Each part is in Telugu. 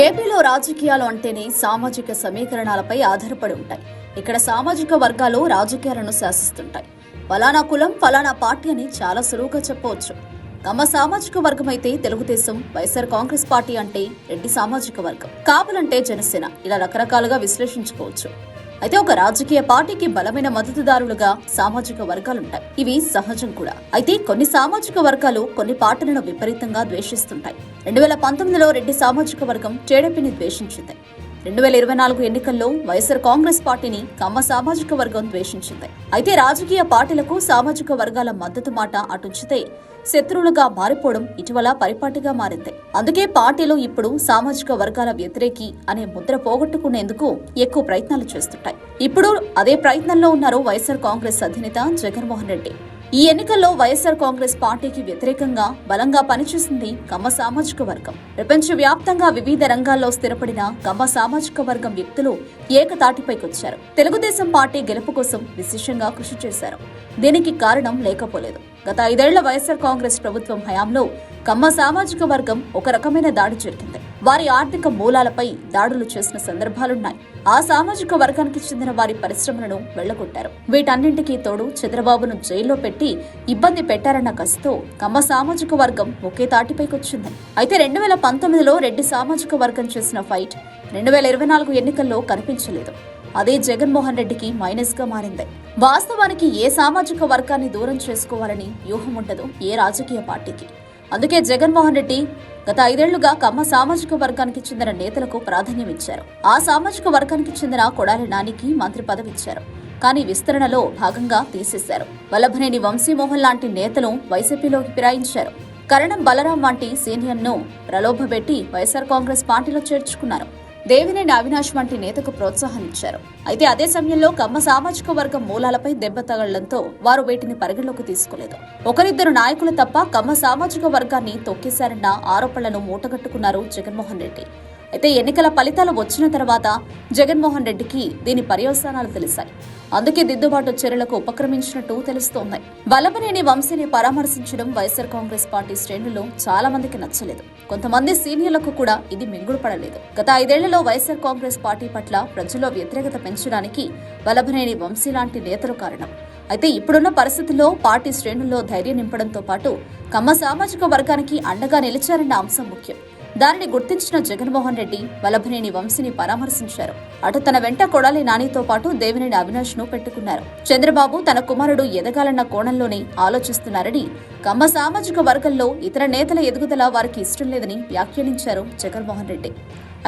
ఏపీలో రాజకీయాలు అంటేనే సామాజిక సమీకరణాలపై ఆధారపడి ఉంటాయి. ఇక్కడ సామాజిక వర్గాలు రాజకీయాలను శాసిస్తుంటాయి. ఫలానా కులం, ఫలానా పార్టీ అని చాలా సులువుగా చెప్పవచ్చు. కమ్మ సామాజిక వర్గం అయితే తెలుగుదేశం, వైఎస్ఆర్ కాంగ్రెస్ పార్టీ అంటే రెడ్డి సామాజిక వర్గం, కాపులంటే జనసేన, ఇలా రకరకాలుగా విశ్లేషించుకోవచ్చు. అయితే ఒక రాజకీయ పార్టీకి బలమైన మద్దతుదారులుగా సామాజిక వర్గాలుంటాయి. ఇవి సహజం కూడా. అయితే కొన్ని సామాజిక వర్గాలు కొన్ని పార్టీలను విపరీతంగా ద్వేషిస్తుంటాయి. 2019లో రెడ్డి సామాజిక వర్గం టీడీపీని ద్వేషించింది. 2024 ఎన్నికల్లో వైఎస్ఆర్ కాంగ్రెస్ పార్టీని కమ్మ సామాజిక వర్గం ద్వేషించింది. అయితే రాజకీయ పార్టీలకు సామాజిక వర్గాల మద్దతు మాట అటుంచితే శత్రువులుగా మారిపోవడం ఇటీవల పరిపాటిగా మారింది. అందుకే పార్టీలు ఇప్పుడు సామాజిక వర్గాల వ్యతిరేకి అనే ముద్ర పోగొట్టుకునేందుకు ఎక్కువ ప్రయత్నాలు చేస్తుంటాయి. ఇప్పుడు అదే ప్రయత్నంలో ఉన్నారు వైఎస్ఆర్ కాంగ్రెస్ అధినేత జగన్మోహన్ రెడ్డి. ఈ ఎన్నికల్లో వైఎస్ఆర్ కాంగ్రెస్ పార్టీకి వ్యతిరేకంగా బలంగా పనిచేసింది కమ్మ సామాజిక వర్గం. ప్రపంచవ్యాప్తంగా వివిధ రంగాల్లో స్థిరపడిన కమ్మ సామాజిక వర్గం వ్యక్తులు ఏకతాటిపైకొచ్చారు. తెలుగుదేశం పార్టీ గెలుపు కోసం విశేషంగా కృషి చేశారు. దీనికి కారణం లేకపోలేదు. గత 5 ఏళ్ల వైఎస్ఆర్ కాంగ్రెస్ ప్రభుత్వం హయాంలో కమ్మ సామాజిక వర్గం ఒక రకమైన దాడి జరిగింది. వారి ఆర్థిక మూలాలపై దాడులు చేసిన సందర్భాలున్నాయి. ఆ సామాజిక వర్గానికి చెందిన వారి పరిశ్రమలను వెళ్లగొట్టారు. వీటన్నింటికీ తోడు చంద్రబాబును జైల్లో పెట్టి ఇబ్బంది పెట్టారన్న కసితో కమ్మ సామాజిక వర్గం ఒకే తాటిపైకొచ్చింది. అయితే 2019లో రెడ్డి సామాజిక వర్గం చేసిన ఫైట్ 2024 ఎన్నికల్లో కనిపించలేదు. అదే జగన్మోహన్ రెడ్డికి మైనస్ గా మారింది. వాస్తవానికి ఏ సామాజిక వర్గాన్ని దూరం చేసుకోవాలని వ్యూహం ఉండదు ఏ రాజకీయ పార్టీకి. అందుకే జగన్మోహన్ రెడ్డి గత 5 ఏళ్లుగా కమ్మ సామాజిక వర్గానికి చెందిన నేతలకు ప్రాధాన్యం ఇచ్చారు. ఆ సామాజిక వర్గానికి చెందిన కొడాలి నానికి మంత్రి పదవి ఇచ్చారు. కానీ విస్తరణలో భాగంగా తీసేశారు. వల్లభనేని వంశీమోహన్ లాంటి నేతలు వైసీపీలోకి ఫిరాయించారు. కరణం బలరాం వంటి సీనియర్ను ప్రలోభపెట్టి వైఎస్ఆర్ కాంగ్రెస్ పార్టీలో చేర్చుకున్నారు. దేవినేని అవినాష్ వంటి నేతకు ప్రోత్సాహాన్నిచ్చారు. అయితే అదే సమయంలో కమ్మ సామాజిక వర్గం మూలాలపై దెబ్బ తగలడంతో వారు వీటిని పరిగణలోకి తీసుకోలేదు. ఒకరిద్దరు నాయకులు తప్ప కమ్మ సామాజిక వర్గాన్ని తొక్కేశారన్న ఆరోపణలను మూటగట్టుకున్నారు జగన్మోహన్ రెడ్డి. అయితే ఎన్నికల ఫలితాలు వచ్చిన తర్వాత జగన్మోహన్ రెడ్డికి దీని పర్యవసానాలు తెలిసాయి. అందుకే దిద్దుబాటు చర్యలకు ఉపక్రమించినట్టు తెలుస్తోంది. వల్లభనేని వంశీని పరామర్శించడం వైఎస్ఆర్ కాంగ్రెస్ పార్టీ శ్రేణుల్లో చాలా మందికి నచ్చలేదు. కొంతమంది సీనియర్లకు కూడా ఇది మింగుడు పడలేదు. గత 5 ఏళ్లలో వైఎస్ఆర్ కాంగ్రెస్ పార్టీ పట్ల ప్రజల్లో వ్యతిరేకత పెంచడానికి వల్లభనేని వంశీ లాంటి నేతలు కారణం. అయితే ఇప్పుడున్న పరిస్థితుల్లో పార్టీ శ్రేణుల్లో ధైర్యం నింపడంతో పాటు కమ్మ సామాజిక వర్గానికి అండగా నిలిచారన్న అంశం ముఖ్యం. దానిని గుర్తించిన జగన్మోహన్ రెడ్డి వల్లభనేని వంశీని పరామర్శించారు. అటు తన వెంట కొడాలి నానితో పాటు దేవినేని అవినాష్ ను పెట్టుకున్నారు. చంద్రబాబు తన కుమారుడు ఎదగాలన్న కోణంలోనే ఆలోచిస్తున్నారని, కమ్మ సామాజిక వర్గంలో ఇతర నేతల ఎదుగుదల వారికి ఇష్టం లేదని వ్యాఖ్యానించారు జగన్మోహన్ రెడ్డి.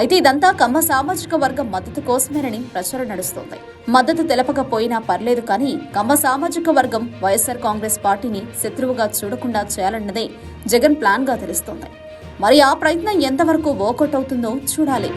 అయితే ఇదంతా కమ్మ సామాజిక వర్గం మద్దతు కోసమేనని ప్రచారం నడుస్తోంది. మద్దతు తెలపకపోయినా పర్లేదు కానీ కమ్మ సామాజిక వర్గం వైఎస్ఆర్ కాంగ్రెస్ పార్టీని శత్రువుగా చూడకుండా చేయాలన్నదే జగన్ ప్లాన్ గా తెలుస్తోంది. మరి ఆ ప్రయత్నం ఎంతవరకు వర్కౌట్ అవుతుందో చూడాలి.